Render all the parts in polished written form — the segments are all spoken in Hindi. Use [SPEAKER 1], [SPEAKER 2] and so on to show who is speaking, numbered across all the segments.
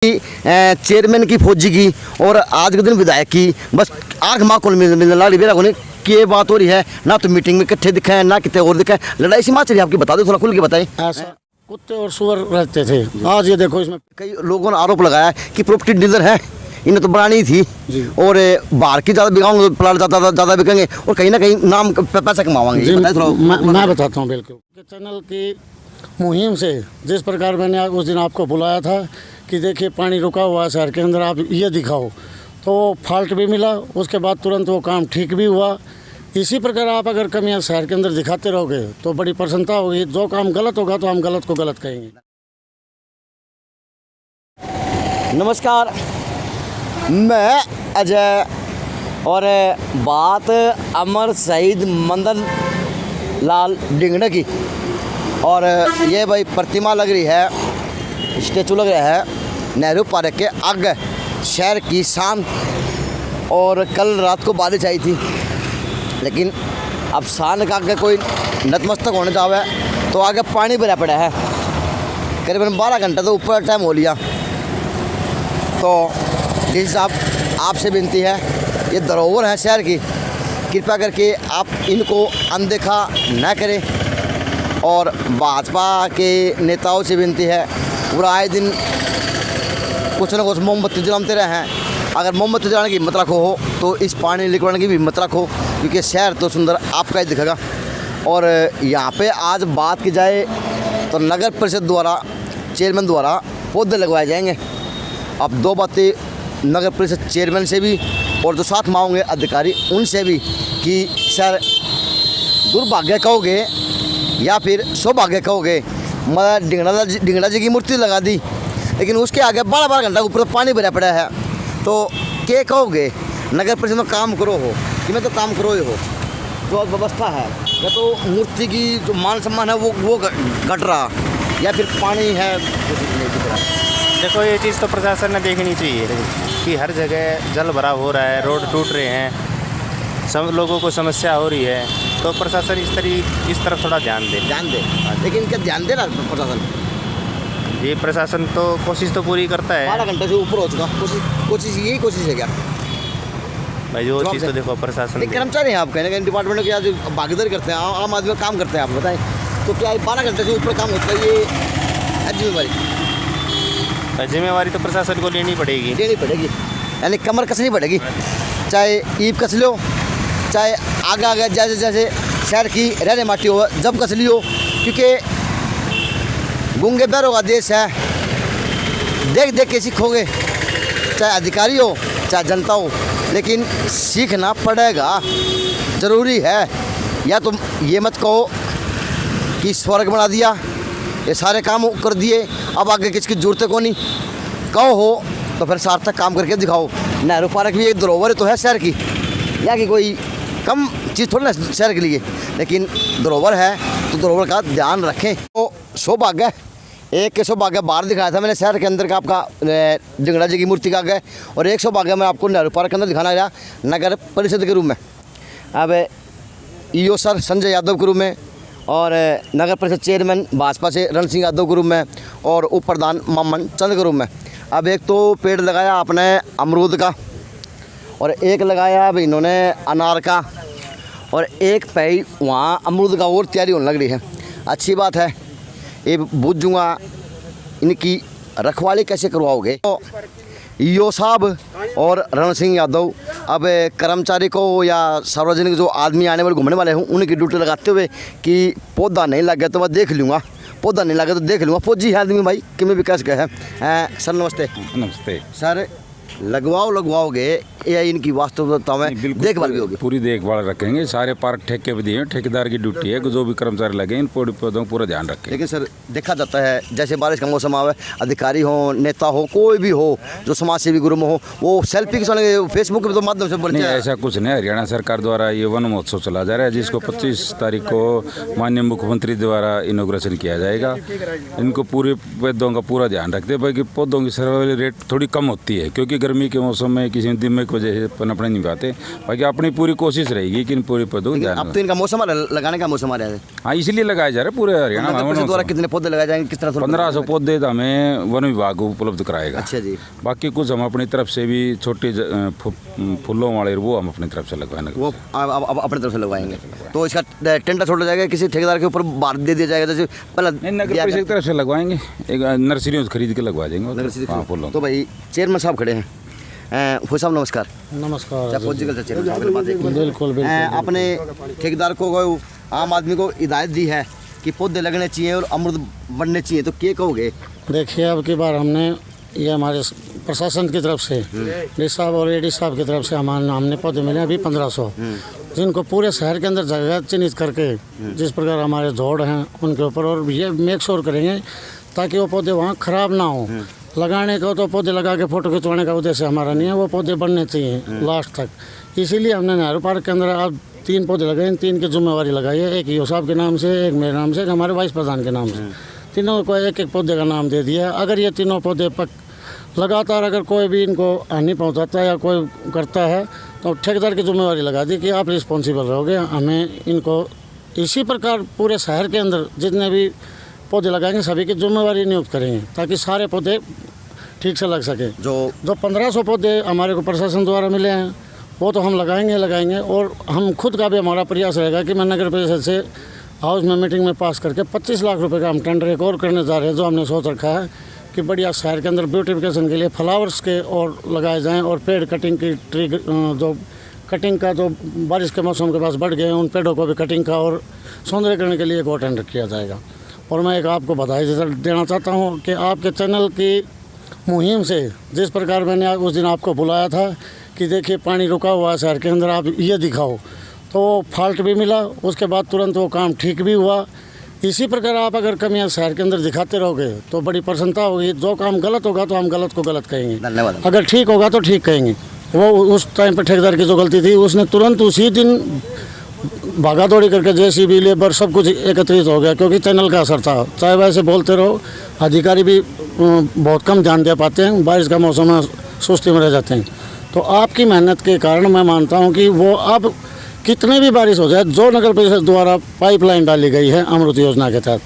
[SPEAKER 1] चेयरमैन की, फौजी की और आज के दिन विधायक की बस आंख माँ को मिलने ला रही की बात हो रही है। ना तो मीटिंग में इकट्ठे दिखा है, ना कितने और दिखा है। लड़ाई सी माच रही है आपकी, बता दो थोड़ा खुल के बताएं।
[SPEAKER 2] ऐसा कुत्ते और सुअर रहते थे, आज ये देखो इसमें
[SPEAKER 1] कई लोगों ने आरोप लगाया कि प्रॉपर्टी डीलर है, इन्हें तो बनानी थी और बाहर की ज़्यादा बिकाऊंगे, प्लाट ज़्यादा बिकेंगे और कहीं ना कहीं नाम पैसा कमावाएंगे।
[SPEAKER 2] मैं बताता हूँ बिल्कुल। चैनल की मुहिम से जिस प्रकार मैंने उस दिन आपको बुलाया था कि देखिए पानी रुका हुआ है शहर के अंदर, आप ये दिखाओ, तो फॉल्ट भी मिला, उसके बाद तुरंत वो काम ठीक भी हुआ। इसी प्रकार आप अगर कमियां शहर के अंदर दिखाते रहोगे तो बड़ी प्रसन्नता होगी। जो काम गलत होगा तो हम गलत को गलत कहेंगे।
[SPEAKER 1] नमस्कार, मैं अजय और बात अमर शहीद मंदन लाल डिंगना की। और ये भाई प्रतिमा लग रही है, स्टेचू लग रहा है नेहरू पार्क के आगे, शहर की शान। और कल रात को बारिश आई थी, लेकिन अब शान का आगे कोई नतमस्तक होने जावे तो आगे पानी भरा पड़ा है। करीबन 12 घंटे तो ऊपर टाइम हो लिया। तो जिस आपसे विनती है, ये धरोहर है शहर की, कृपया करके आप इनको अनदेखा न करें। और भाजपा के नेताओं से विनती है, पूरा आए दिन कुछ न कुछ मोमबत्ती जलाते रहे हैं। अगर मोमबत्ती जलाने की हिम्मत रखो हो तो इस पानी निकलवाने की भी हिम्मत रखो, क्योंकि शहर तो सुंदर आपका ही दिखेगा। और यहाँ पे आज बात की जाए तो नगर परिषद द्वारा, चेयरमैन द्वारा पौधे लगवाए जाएंगे। अब दो बातें नगर परिषद चेयरमैन से भी और जो साथ में होंगे अधिकारी उनसे भी कि सर दुर्भाग्य कहोगे या फिर सौभाग्य कहोगे, मैं डिंगड़ा जी की मूर्ति लगा दी, लेकिन उसके आगे 12 घंटा ऊपर पानी भरा पड़ा है। तो क्या कहोगे? नगर परिषद में काम करो हो कि मैं तो काम करो ही हो, जो व्यवस्था है या तो मूर्ति की जो मान सम्मान है वो घट रहा, या फिर पानी है।
[SPEAKER 3] देखो, ये चीज़ तो प्रशासन ने देखनी चाहिए कि हर जगह जल भराव हो रहा है, रोड टूट रहे हैं, सब लोगों को समस्या हो रही है, तो प्रशासन इस तरफ थोड़ा ध्यान दे।
[SPEAKER 1] लेकिन क्या ध्यान दे रहा प्रशासन?
[SPEAKER 3] ये प्रशासन तो कोशिश तो पूरी करता है।
[SPEAKER 1] 12 घंटे से ऊपर हो चुका, कोशिश यही कोशिश है क्या
[SPEAKER 3] भाई? जो चीज़ तो देखो प्रशासन,
[SPEAKER 1] कर्मचारी हैं आप, कहीं ना कहीं डिपार्टमेंट के आज भागीदारी करते हैं, आम आदमी काम करते हैं, आप बताएं तो क्या 12 घंटे से ऊपर काम होता है? ये
[SPEAKER 3] जिम्मेवारी तो प्रशासन को लेनी पड़ेगी,
[SPEAKER 1] यानी कमर कसनी पड़ेगी। चाहे ईप कस लो, चाहे आगे जैसे जैसे शहर की रहने माटी हो जब कस लियो, क्योंकि गूंगे बैरों का देश है, देख देख के सीखोगे, चाहे अधिकारी हो चाहे जनता हो, लेकिन सीखना पड़ेगा, ज़रूरी है। या तुम ये मत कहो कि स्वर्ग बना दिया, ये सारे काम कर दिए, अब आगे किसकी जरूरत को नहीं, कहो हो तो फिर सार्थक काम करके दिखाओ। नेहरू पार्क भी एक धरोहर तो है शहर की, या कि कोई कम चीज़ थोड़ी ना शहर के लिए, लेकिन धरोहर है तो धरोहर का ध्यान रखें। तो सौभाग्य, एक के सौभाग्य बाहर दिखाया था मैंने शहर के अंदर का आपका डिंगड़ा जी की मूर्ति का गए, और एक सौभाग्य मैं आपको नेहरू पार्क के अंदर दिखाना गया नगर परिषद के रूप में। अब ईओ सर संजय यादव के रूप में, और नगर परिषद चेयरमैन भाजपा से रण सिंह यादव के रूप में, और उप प्रधान मामन चंद के रूप में। अब एक तो पेड़ लगाया आपने अमरूद का, और एक लगाया अब इन्होंने अनार का, और एक पे वहाँ अमरूद का और तैयारी होने लग रही है। अच्छी बात है, ये बूझूँगा इनकी रखवाली कैसे करवाओगे। तो ईओ साहब और रण सिंह यादव अब कर्मचारी को या सार्वजनिक जो आदमी आने वाले घूमने वाले हों उनकी ड्यूटी लगाते हुए कि पौधा नहीं लग गया तो मैं देख लूँगा, पौधा नहीं लगा तो देख लूँगा। फौजी है आदमी भाई, कि मैं विकास का है। सर नमस्ते।
[SPEAKER 4] नमस्ते
[SPEAKER 1] सर, लगवाओगे या इनकी वास्तविकता में देखभाल भी होगी?
[SPEAKER 4] पूरी देखभाल रखेंगे, सारे पार्क ठेके पे दिए, ठेकेदार की ड्यूटी है कि जो भी कर्मचारी लगे इन पौधों का पूरा ध्यान रखें।
[SPEAKER 1] लेकिन सर देखा जाता है जैसे बारिश का मौसम आवे, अधिकारी हो, नेता हो, कोई भी हो जो समाज सेवी गुरु में हो, वो सेल्फी के फेसबुक के माध्यम से
[SPEAKER 4] नहीं, ऐसा कुछ नहीं। हरियाणा सरकार द्वारा ये वन महोत्सव चला जा रहा है, जिसको 25 तारीख को माननीय मुख्यमंत्री द्वारा इनॉग्रेशन किया जाएगा। इनको पूरे पौधों का पूरा ध्यान रखते हैं, बाकी पौधों की सर्वाइवल रेट थोड़ी कम होती है, क्योंकि गर्मी के मौसम में किसी दिन में आर्थिक वजह से पनपने नहीं पाते। बाकी अपनी पूरी कोशिश रहेगी कि इन पूरे पौधों को
[SPEAKER 1] लेकिन
[SPEAKER 4] ध्यान
[SPEAKER 1] अब तो इनका मौसम लगाने का मौसम आ रहा है।
[SPEAKER 4] हाँ, इसलिए लगाया जा रहा है पूरे हरियाणा
[SPEAKER 1] नगर परिषद द्वारा
[SPEAKER 4] में।
[SPEAKER 1] कितने पौधे लगाए जाएंगे, किस तरह से?
[SPEAKER 4] 1500 पौधे तो हमें वन विभाग उपलब्ध कराएगा।
[SPEAKER 1] अच्छा जी।
[SPEAKER 4] बाकी कुछ हम अपनी तरफ से भी छोटे फूलों वाले वो हम अपनी तरफ से लगवाने
[SPEAKER 1] वो अब अपनी तरफ से लगवाएंगे। तो इसका टेंडर छोड़ा जाएगा, किसी ठेकेदार के ऊपर बार दे दिया जाएगा जैसे पहले
[SPEAKER 4] नगर परिषद की तरफ से लगवाएंगे, एक नर्सरियों से खरीद के लगवा देंगे। हाँ, फूलों।
[SPEAKER 1] तो भाई चेयरमैन साहब खड़े हैं। फूल साहब नमस्कार।
[SPEAKER 2] नमस्कार।
[SPEAKER 1] बिल्कुल। आपने ठेकेदार को, आम आदमी को हिदायत दी है कि पौधे लगने चाहिए और अमृत बढ़ने चाहिए, तो क्या कहोगे?
[SPEAKER 2] देखिए, अब की बार हमने ये हमारे प्रशासन की तरफ से डी साहब और एडी साहब की तरफ से हमने पौधे मिले अभी 1500, जिनको पूरे शहर के अंदर जगह चिन्हित करके जिस प्रकार हमारे जोड़ हैं उनके ऊपर, और ये मेक श्योर करेंगे ताकि वो पौधे वहाँ ख़राब ना हो। लगाने का तो पौधे लगा के फ़ोटो खिंचवाने का उद्देश्य हमारा नहीं है, वो पौधे बढ़ने चाहिए लास्ट तक। इसीलिए हमने नेहरू पार्क के अंदर अब 3 पौधे लगाए, इन 3 की जिम्मेवारी लगाई है। एक ईओ साहब के नाम से, एक मेरे नाम से, एक हमारे वाइस प्रधान के नाम से। तीनों को एक एक पौधे का नाम दे दिया है। अगर ये तीनों पौधे लगातार अगर कोई भी इनको हानि पहुंचाता है या कोई करता है तो ठेकेदार की जिम्मेवारी लगा दी कि आप रिस्पॉन्सिबल रहोगे। हमें इनको इसी प्रकार पूरे शहर के अंदर जितने भी पौधे लगाएंगे सभी की जिम्मेवारी नियुक्त करेंगे ताकि सारे पौधे ठीक से लग सके। जो 1500 पौधे हमारे को प्रशासन द्वारा मिले हैं वो तो हम लगाएंगे, और हम खुद का भी हमारा प्रयास रहेगा कि मैं नगर परिषद से हाउस में मीटिंग में पास करके 25 लाख रुपए का हम टेंडर एक और करने जा रहे हैं, जो हमने सोच रखा है कि बढ़िया शहर के अंदर ब्यूटिफिकेशन के लिए फ्लावर्स के और लगाए जाएं, और पेड़ कटिंग की जो कटिंग का जो बारिश के मौसम के पास बढ़ गए हैं उन पेड़ों को भी कटिंग का और सौंदर्यकरण के लिए एक और टेंडर किया जाएगा। और मैं एक आपको बधाई देना चाहता हूँ कि आपके चैनल की मुहिम से जिस प्रकार मैंने उस दिन आपको बुलाया था कि देखिए पानी रुका हुआ है शहर के अंदर, आप ये दिखाओ, तो फॉल्ट भी मिला, उसके बाद तुरंत वो काम ठीक भी हुआ। इसी प्रकार आप अगर कमियां शहर के अंदर दिखाते रहोगे तो बड़ी प्रसन्नता होगी। जो काम गलत होगा तो हम गलत को गलत कहेंगे,
[SPEAKER 1] धन्यवाद।
[SPEAKER 2] अगर ठीक होगा तो ठीक कहेंगे। वो उस टाइम पर ठेकेदार की जो गलती थी उसने तुरंत उसी दिन भागा दौड़ी करके जेसीबी लेबर सब कुछ एकत्रित हो गया, क्योंकि चैनल का असर था। चाहे वैसे बोलते रहो, अधिकारी भी बहुत कम ध्यान दे पाते हैं, बारिश का मौसम में सुस्ती में रह जाते हैं। तो आपकी मेहनत के कारण मैं मानता हूँ कि वो अब कितने भी बारिश हो जाए, जो नगर परिषद द्वारा पाइपलाइन डाली गई है अमृत योजना के तहत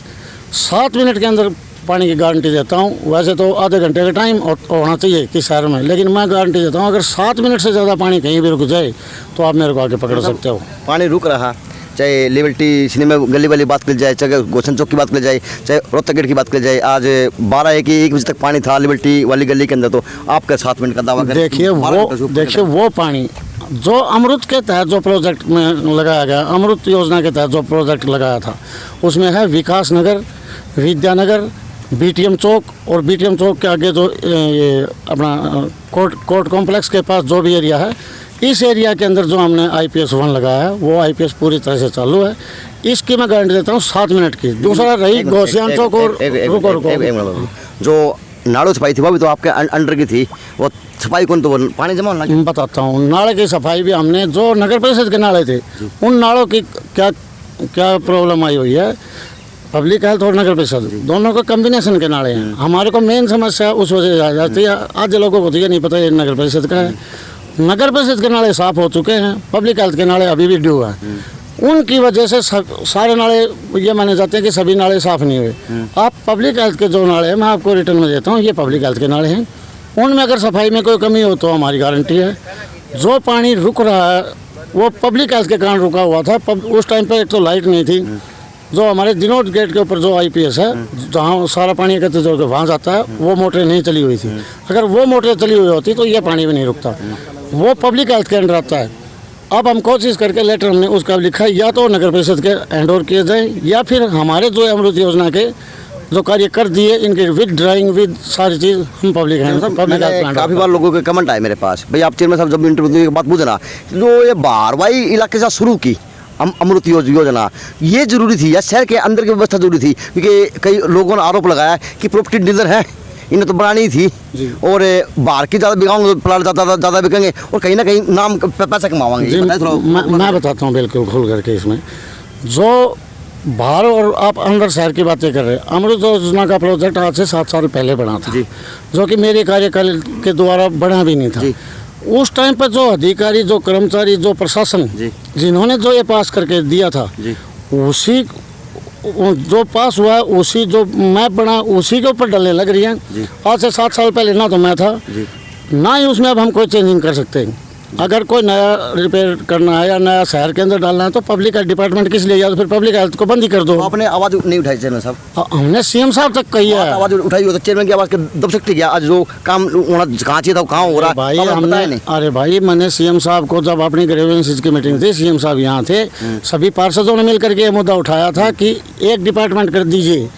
[SPEAKER 2] 7 मिनट के अंदर पानी की गारंटी देता हूँ। वैसे तो आधे घंटे का टाइम होना चाहिए कि शहर में, लेकिन मैं गारंटी देता हूँ अगर 7 मिनट से ज़्यादा पानी कहीं भी रुक जाए तो आप मेरे को आगे पकड़ सकते हो।
[SPEAKER 1] पानी रुक रहा, चाहे लिबर्टी सिनेमा गली वाली बात की जाए, चाहे गोशन चौक की बात की जाए, चाहे रोहतक गेट की बात की जाए, आज 1 बजे तक पानी था लिबर्टी वाली गली के अंदर, तो आपका 7 मिनट का दावा करें।
[SPEAKER 2] देखिए वो पानी जो अमृत के तहत जो प्रोजेक्ट में लगाया गया, अमृत योजना के तहत जो प्रोजेक्ट लगाया था उसमें है विकास नगर, विद्यानगर, बीटीएम चौक, और बीटीएम चौक के आगे जो ये अपना कोर्ट कॉम्प्लेक्स के पास जो भी एरिया है, इस एरिया के अंदर जो हमने IPS 1 लगाया है वो IPS पूरी तरह से चालू है। इसकी मैं गारंटी देता हूँ 7 मिनट की। दूसरा रही गोसियान चौक और रुको
[SPEAKER 1] जो नालों सफाई थी वो भी तो आपके अंडर की थी, वो सफाई कौन, तो पानी जमा होना।
[SPEAKER 2] मैं बताता हूँ, नाले की सफाई भी हमने, जो नगर परिषद के नाले थे उन नालों की क्या प्रॉब्लम आई हुई है, पब्लिक हेल्थ और नगर परिषद दोनों का कम्बिनेशन के नाले हैं। हमारे को मेन समस्या उस वजह से आ जाती है, आज लोगों को तो ये नहीं पता ये नगर परिषद का है। नगर परिषद के नाले साफ़ हो चुके हैं, पब्लिक हेल्थ के नाले अभी भी ड्यू है। उनकी वजह से सारे नाले ये माने जाते हैं कि सभी नाले साफ़ नहीं हुए। आप पब्लिक हेल्थ के जो नाले हैं मैं आपको रिटर्न में देता हूँ, ये पब्लिक हेल्थ के नाले हैं, उनमें अगर सफाई में कोई कमी हो तो हमारी गारंटी है। जो पानी रुक रहा है वो पब्लिक हेल्थ के कारण रुका हुआ था। उस टाइम पर एक तो लाइट नहीं थी, जो हमारे दिनोट गेट के ऊपर जो IPS है जहाँ सारा पानी एकत्रित होकर वहाँ जाता है, वो मोटरें नहीं चली हुई थी। अगर वो मोटरें चली हुई होती तो ये पानी भी नहीं रुकता। वो पब्लिक हेल्थ के अंडर आता है। अब हम कोशिश करके लेटर हमने उसका लिखा है, या तो नगर परिषद के हैंड ओवर किए जाए या फिर हमारे जो अमृत योजना के जो कार्य कर दिए इनके विद ड्राइंग विद सारी चीज़ हम पब्लिक हैंड।
[SPEAKER 1] काफ़ी बार लोगों के कमेंट आए मेरे पास, भाई आप चेयरमैन साहब जब इंटरव्यू की बात पूछना, जो ये बारवाई इलाके से शुरू की अमृत योजना ये जरूरी थी या शहर के अंदर की व्यवस्था जरूरी थी? क्योंकि कई लोगों ने आरोप लगाया कि प्रॉपर्टी डीलर है, इन्हें तो बनानी थी, और बाहर की ज़्यादा बिकाऊंगे, प्लाट ज़्यादा बिकेंगे और कहीं ना कहीं नाम पैसा कमावाएंगे।
[SPEAKER 2] मैं बताता हूँ बिल्कुल खुल करके। इसमें जो बाहर और आप अंदर शहर की बातें कर रहे हैं, अमृत योजना का प्रोजेक्ट आज से 7 साल पहले बना था, जो कि मेरे कार्यकाल के द्वारा बना भी नहीं था। उस टाइम पर जो अधिकारी, जो कर्मचारी, जो प्रशासन
[SPEAKER 1] जी।
[SPEAKER 2] जिन्होंने जो ये पास करके दिया था,
[SPEAKER 1] जी।
[SPEAKER 2] उसी जो पास हुआ उसी जो मैप बना उसी के ऊपर डलने लग रही
[SPEAKER 1] जी।
[SPEAKER 2] हैं। आज से 7 साल पहले ना तो मैं था,
[SPEAKER 1] जी।
[SPEAKER 2] ना ही उसमें अब हम कोई चेंजिंग कर सकते हैं। अगर कोई नया रिपेयर करना है या नया शहर के अंदर डालना है तो पब्लिक हेल्थ डिपार्टमेंट किस लिए, या तो फिर पब्लिक हेल्थ को बंद ही कर दो।
[SPEAKER 1] आपने आवाज़ नहीं उठाई चेयरमैन साहब?
[SPEAKER 2] हमने सीएम साहब तक कही है।
[SPEAKER 1] आवाज़ उठाई हो तो चेयरमैन की आवाज़ के दब सकती क्या? आज जो काम होना कहाँ चाहिए था वो कहाँ हो रहा है
[SPEAKER 2] भाई
[SPEAKER 1] तो आपने बताया
[SPEAKER 2] हमने,
[SPEAKER 1] नहीं।
[SPEAKER 2] अरे भाई मैंने सीएम साहब को, जब अपनी ग्रीवेंसेस की मीटिंग थी, सीएम साहब यहाँ थे, सभी पार्षदों ने मिलकर के ये मुद्दा उठाया था कि एक डिपार्टमेंट कर दीजिए,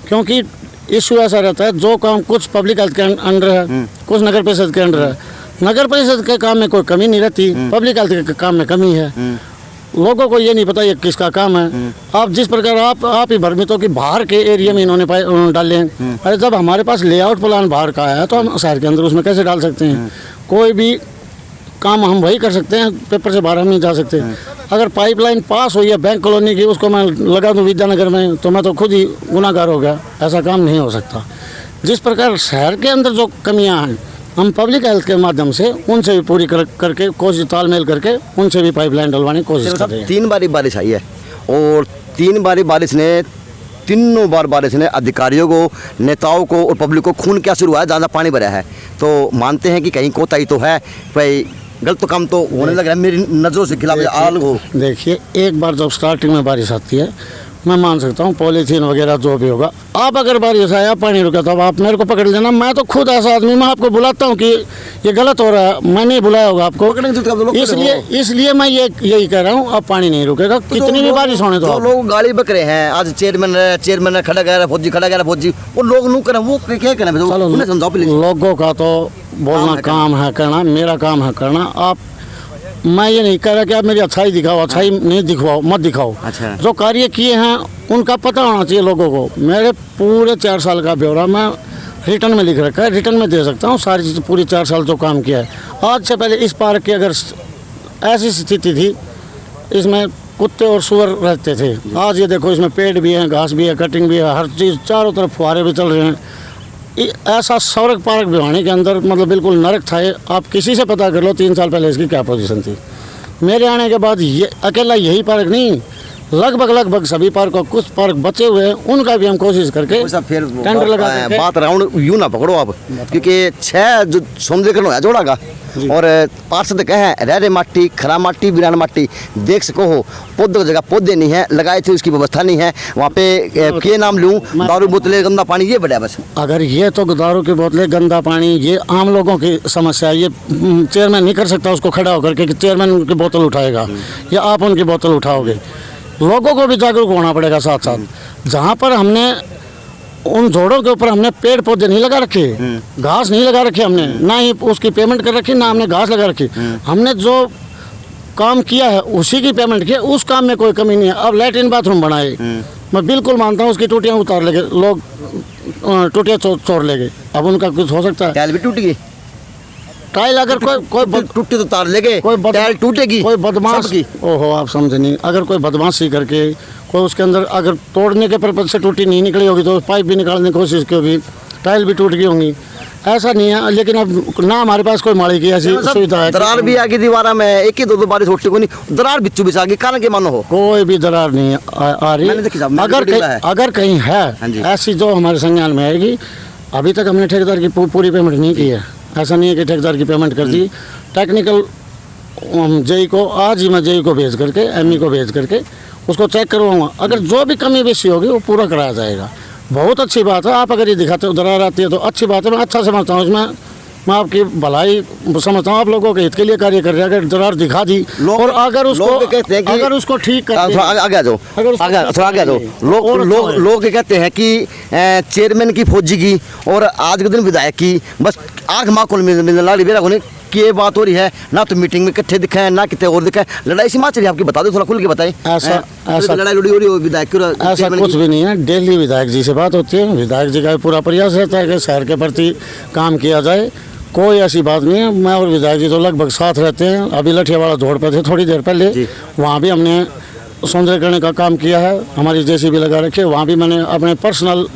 [SPEAKER 2] क्योंकि इशू ऐसा रहता है जो काम कुछ पब्लिक हेल्थ के अंडर है, कुछ नगर परिषद के अंडर है। नगर परिषद के काम में कोई कमी नहीं रहती, पब्लिक हेल्थ के काम में कमी है। लोगों को ये नहीं पता ये किसका काम है। आप जिस प्रकार आप ही भ्रमित हो कि बाहर के एरिया में इन्होंने डाले हैं। अरे जब हमारे पास लेआउट प्लान बाहर का है तो हम शहर के अंदर उसमें कैसे डाल सकते हैं? कोई भी काम हम वही कर सकते हैं, पेपर से बाहर हम नहीं जा सकते। अगर पाइपलाइन पास हुई है बैंक कॉलोनी की, उसको मैं लगा दूँ विद्यानगर में, तो मैं तो खुद ही गुनाहगार हो गया। ऐसा काम नहीं हो सकता। जिस प्रकार शहर के अंदर जो कमियां हैं, हम पब्लिक हेल्थ के माध्यम से उनसे भी पूरी करके कोशिश तालमेल करके उनसे भी पाइपलाइन डलवाने की कोशिश कर रहे हैं।
[SPEAKER 1] 3 बारी बारिश आई है और 3 बारी बारिश ने, तीनों बार बारिश ने अधिकारियों को, नेताओं को और पब्लिक को खून क्या शुरू हुआ है, ज़्यादा पानी भरा है। तो मानते हैं कि कहीं कोताही तो है भाई, गलत काम तो होने लग रहा है मेरी नज़रों से खिलाफ आल हो।
[SPEAKER 2] देखिए, एक बार जब स्टार्टिंग में बारिश आती है, मैं मान सकता हूँ पॉलीथीन वगैरह जो भी होगा, आप अगर बारिश आया पानी रुका तो आप मेरे को पकड़ लेना। मैं तो खुद ऐसा आदमी, मैं आपको बुलाता हूँ कि ये गलत हो रहा है, मैं नहीं बुलाया होगा आपको, इसलिए मैं यही कह रहा हूँ, अब पानी नहीं रुकेगा कितनी भी बारिश होने दो।
[SPEAKER 1] लोग गाड़ी बक रहे हैं, आज चेयरमैन खड़ा गया, फौजी खड़ा गया, फौजी, वो लोग नू करें, वो क्या करें? उन्हें समझाओ प्लीज।
[SPEAKER 2] लोगों का तो बोलना काम है करना, मेरा काम है करना। आप, मैं ये नहीं कह रहा कि आप मेरी अच्छाई दिखाओ, अच्छाई नहीं दिखवाओ, मत दिखाओ।
[SPEAKER 1] अच्छा।
[SPEAKER 2] जो कार्य किए हैं उनका पता होना चाहिए लोगों को। मेरे पूरे 4 साल का ब्यौरा मैं रिटर्न में लिख रखा है, रिटर्न में दे सकता हूँ सारी चीज़, पूरी 4 साल जो काम किया है। आज से पहले इस पार्क की अगर ऐसी स्थिति थी, इसमें कुत्ते और सुअर रहते थे। आज ये देखो, इसमें पेड़ भी है, घास भी है, कटिंग भी है, हर चीज़, चारों तरफ फुहारे भी चल रहे हैं। ऐसा सौरभ पार्क भिवानी के अंदर मतलब बिल्कुल नरक था। आप किसी से पता कर लो 3 साल पहले इसकी क्या पोजीशन थी। मेरे आने के बाद ये अकेला यही पार्क नहीं, लगभग सभी पार्क, कुछ पार्क बचे हुए हैं, उनका भी हम कोशिश करके
[SPEAKER 1] फिर
[SPEAKER 2] टेंडर लगा
[SPEAKER 1] बात राउंड यूँ ना पकड़ो आप, क्योंकि 6 जो सौंदर्यकरण है जोड़ा का, और पार्षद कहे रेरे माटी, खरा माटी, बिरान माटी, देख सको हो पौधों की जगह पौधे नहीं है, लगाए थे उसकी व्यवस्था नहीं है। वहाँ पे के नाम लूँ, दारू बोतलें, गंदा पानी, ये बढ़िया बस।
[SPEAKER 2] अगर ये तो दारू की बोतलें, गंदा पानी, ये आम लोगों की समस्या है। ये चेयरमैन नहीं कर सकता उसको खड़ा होकर के कि चेयरमैन उनकी बोतल उठाएगा या आप उनकी बोतल उठाओगे। लोगों को भी जागरूक होना पड़ेगा साथ साथ। जहाँ पर हमने उन जोड़ों के ऊपर हमने पेड़ पौधे नहीं लगा रखे, घास नहीं लगा रखी हमने, ना ही उसकी पेमेंट कर रखी, ना हमने घास लगा रखी। हमने जो काम किया है उसी की पेमेंट की, उस काम में कोई कमी नहीं है। अब लैट्रिन बाथरूम बनाए, मैं बिल्कुल मानता हूँ उसकी टूटियाँ उतार लेंगे लोग, टूटियाँ छोड़ लेंगे। अब उनका कुछ हो सकता है।
[SPEAKER 1] टाइल भी टूट गई,
[SPEAKER 2] टाइल अगर कोई
[SPEAKER 1] टूटी तो तार लेगे, टाइल टूटेगी।
[SPEAKER 2] कोई बदमाश, ओहो आप समझे नहीं, अगर कोई बदमाशी करके कोई उसके अंदर अगर तोड़ने के पर्पज से टूटी नहीं निकली होगी तो पाइप भी निकालने की कोशिश की होगी, टाइल भी टूट गई होंगी। ऐसा नहीं है, लेकिन अब ना हमारे पास कोई माड़ी की ऐसी सुविधा है।
[SPEAKER 1] दरार भी आ गई दीवारा में, एक ही दो बारिश होती को नहीं, दरार बिच्चू बिछा गई, कारण के मानो हो
[SPEAKER 2] कोई भी दरार नहीं आ रही। अगर कहीं है ऐसी जो हमारे संज्ञान में आएगी, अभी तक हमने ठेकेदार की पूरी पेमेंट नहीं की है। ऐसा नहीं है कि ठेकेदार की पेमेंट कर दी। टेक्निकल जेई को आज ही मैं जेई को भेज करके, एमई को भेज करके उसको चेक करवाऊंगा। अगर जो भी कमी बेशी होगी वो पूरा कराया जाएगा। बहुत अच्छी बात है, आप अगर ये दिखाते हो दरार आती है तो अच्छी बात है, मैं अच्छा समझता हूँ। इसमें मैं आपकी भलाई समझता हूँ, आप लोगों के हित के लिए कार्य कर रहे हैं। अगर दरार दिखा दी और अगर उसको ठीक कर,
[SPEAKER 1] आगे आ जाओ, लोग कहते हैं कि चेयरमैन की, फौजी की और आज के दिन विधायक की बस आँख माँ को मिलने लगी। बेरा होने की बात हो रही है, ना तो मीटिंग में इकट्ठे दिखाए, ना कितने और दिखाए। लड़ाई सी माँ चलिए आपकी बता दो, थोड़ा खुल के बताएं। ऐसा लड़ाई लड़ी हो रही है विधायक,
[SPEAKER 2] ऐसा कुछ भी नहीं है। डेली विधायक जी से बात होती है, विधायक जी का पूरा प्रयास रहता है कि शहर के प्रति काम किया जाए। कोई ऐसी बात नहीं है। मैं और विधायक जी तो लगभग साथ रहते हैं। अभी लठियावाड़ा जोड़ पे थे थोड़ी देर पहले, वहाँ भी हमने सौंदर्यकरण का काम किया है, हमारी जेसीबी लगा रखी है। वहाँ भी मैंने अपने पर्सनल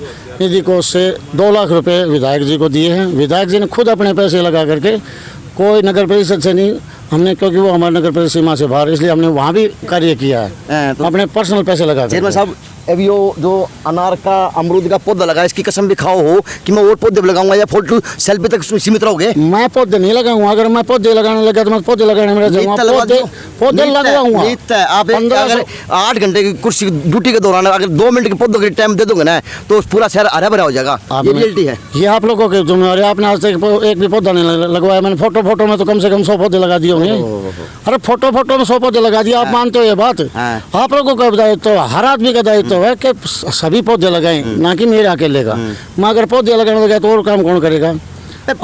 [SPEAKER 2] निधि कोष से 2 लाख रुपए विधायक जी को दिए हैं। विधायक जी ने खुद अपने पैसे लगा करके कोई नगर परिषद से नहीं, हमने क्योंकि वो हमारे नगर परिषद सीमा से बाहर, इसलिए हमने वहाँ भी कार्य किया है
[SPEAKER 1] तो
[SPEAKER 2] अपने पर्सनल पैसे लगा
[SPEAKER 1] चेयरमैन साहब, अभी वो जो अनार का अमरूद का पौधा लगा, इसकी कसम भी खाओ हो कि मैं और पौधे भी लगाऊंगा या फोटो सेल्फी तक सीमित रहोगे?
[SPEAKER 2] मैं पौधे नहीं लगाऊंगा। अगर मैं पौधे लगाने लगा तो मैं पौधे लगाने में पौधे लगवाऊंगा।
[SPEAKER 1] आप अगर 8 घंटे की कुर्सी ड्यूटी के दौरान अगर 2 मिनट के पौधों के टाइम दे दोगे ना तो पूरा शहर हरा भरा हो जाएगा। ये रियलिटी है।
[SPEAKER 2] ये आप लोगों की जिम्मेवारी। आपने आज तक एक भी पौधा नहीं लगवाया। मैंने फोटो में तो कम से कम 100 पौधे लगा दिए होंगे। अरे फोटो में 100 पौधे लगा दिए। आप मानते हो ये बात? आप लोगों का दायित्व, हर आदमी का दायित्व है कि सभी पौधे लगाएं, ना कि मेरे अकेले का। मैं अगर पौधे लगाने लगा तो और काम कौन करेगा?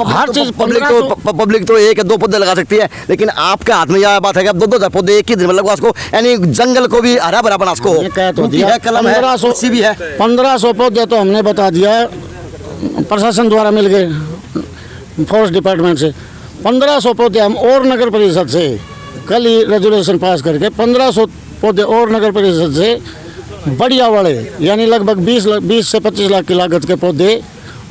[SPEAKER 2] हर चीज
[SPEAKER 1] पब्लिक तो 1 या 2 पौधे लगा सकती है, लेकिन आपके हाथ में यह बात है कि आप 2-2 पौधे एक ही दिन में लगवा सको, यानी जंगल को भी हरा भरा बना सको।
[SPEAKER 2] तो दिया
[SPEAKER 1] कलम है,
[SPEAKER 2] 1500
[SPEAKER 1] भी है।
[SPEAKER 2] 1500 पौधे तो हमने बता दिया, प्रशासन द्वारा मिल गए, फॉरेस्ट डिपार्टमेंट से 1500 पौधे हम और नगर परिषद से कल ही रेजोल्यूशन पास करके 1500 पौधे और नगर परिषद से बढ़िया वाले, यानी लगभग 20 से 25 लाख की लागत के पौधे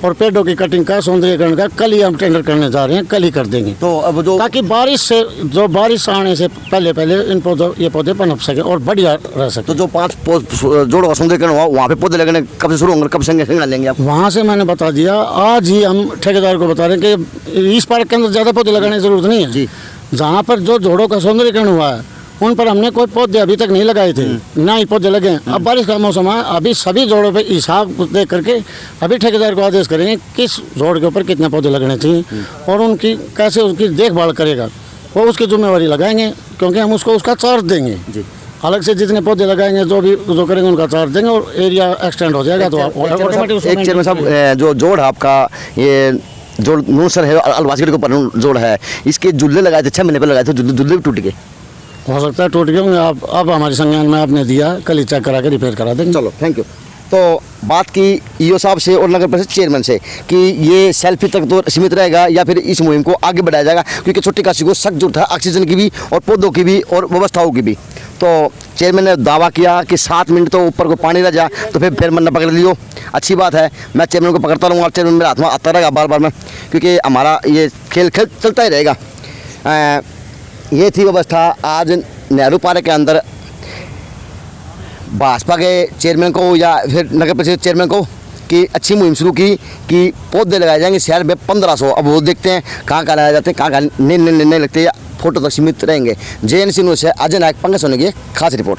[SPEAKER 2] और पेड़ों की कटिंग का, सौंदर्यीकरण का कल ही हम टेंडर करने जा रहे हैं, कल ही कर देंगे।
[SPEAKER 1] तो अब जो
[SPEAKER 2] ताकि बारिश आने से पहले इन पौधों ये पौधे पनप सके और बढ़िया रह सके।
[SPEAKER 1] तो जो 5 जोड़ का सौंदर्यीकरण हुआ वहाँ पे पौधे लगने कब से शुरू होंगे, कब संग लेंगे आप?
[SPEAKER 2] वहाँ से मैंने बता दिया, आज ही हम ठेकेदार को बता रहे हैं कि इस पार्क के अंदर ज़्यादा पौधे लगाने की जरूरत नहीं है जी। जहाँ पर जो जोड़ों का सौंदर्यीकरण हुआ है उन पर हमने कोई पौधे अभी तक नहीं लगाए थे, ना ही पौधे लगे। अब बारिश का मौसम है, अभी सभी जोड़ों पे हिसाब देख करके अभी ठेकेदार को आदेश करेंगे किस जोड़ के ऊपर कितने पौधे लगने चाहिए और उनकी कैसे उसकी देखभाल करेगा, वो उसकी जिम्मेवारी लगाएंगे, क्योंकि हम उसका चार्ज देंगे जी। अलग से जितने पौधे लगाएंगे जो करेंगे उनका चार्ज देंगे और एरिया एक्सटेंड हो जाएगा। तो ऑटोमेटिक
[SPEAKER 1] एक चेयरमैन साहब, जो जोड़ है आपका, ये जोड़ नूसर है, अलवासी के ऊपर जोड़ है, इसके झूले लगाए थे 6 महीने पहले लगाए थे, झूले भी टूट गए।
[SPEAKER 2] हो सकता है टूट गए होंगे। आप अब हमारे संज्ञान में आपने दिया, कल ही चेक करा के रिपेयर करा देंगे।
[SPEAKER 1] चलो, थैंक यू। तो बात की ईओ साहब से और नगर परिषद चेयरमैन से कि ये सेल्फी तक तो सीमित रहेगा या फिर इस मुहिम को आगे बढ़ाया जाएगा, क्योंकि छोटी काशी को सख्त जरूरत है ऑक्सीजन की भी और पौधों की भी और व्यवस्थाओं की भी। तो चेयरमैन ने दावा किया कि 7 मिनट तो ऊपर को पानी रह जाए तो फिर मन पकड़ लियो। अच्छी बात है, मैं चेयरमैन को पकड़ता रहूँगा, चेयरमैन मेरे हाथ में आता रहेगा बार में, क्योंकि हमारा ये खेल चलता ही रहेगा। ये थी व्यवस्था आज नेहरू पार्क के अंदर भाजपा के चेयरमैन को या फिर नगर परिषद चेयरमैन को कि अच्छी मुहिम शुरू की कि पौधे लगाए जाएंगे शहर में 1500। अब वो देखते हैं कहाँ लगाए जाते हैं, कहाँ नहीं लगते, या फोटो तक सीमित रहेंगे। JNC न्यूज़ से अजय नायक, पंकज सोनी की खास रिपोर्ट।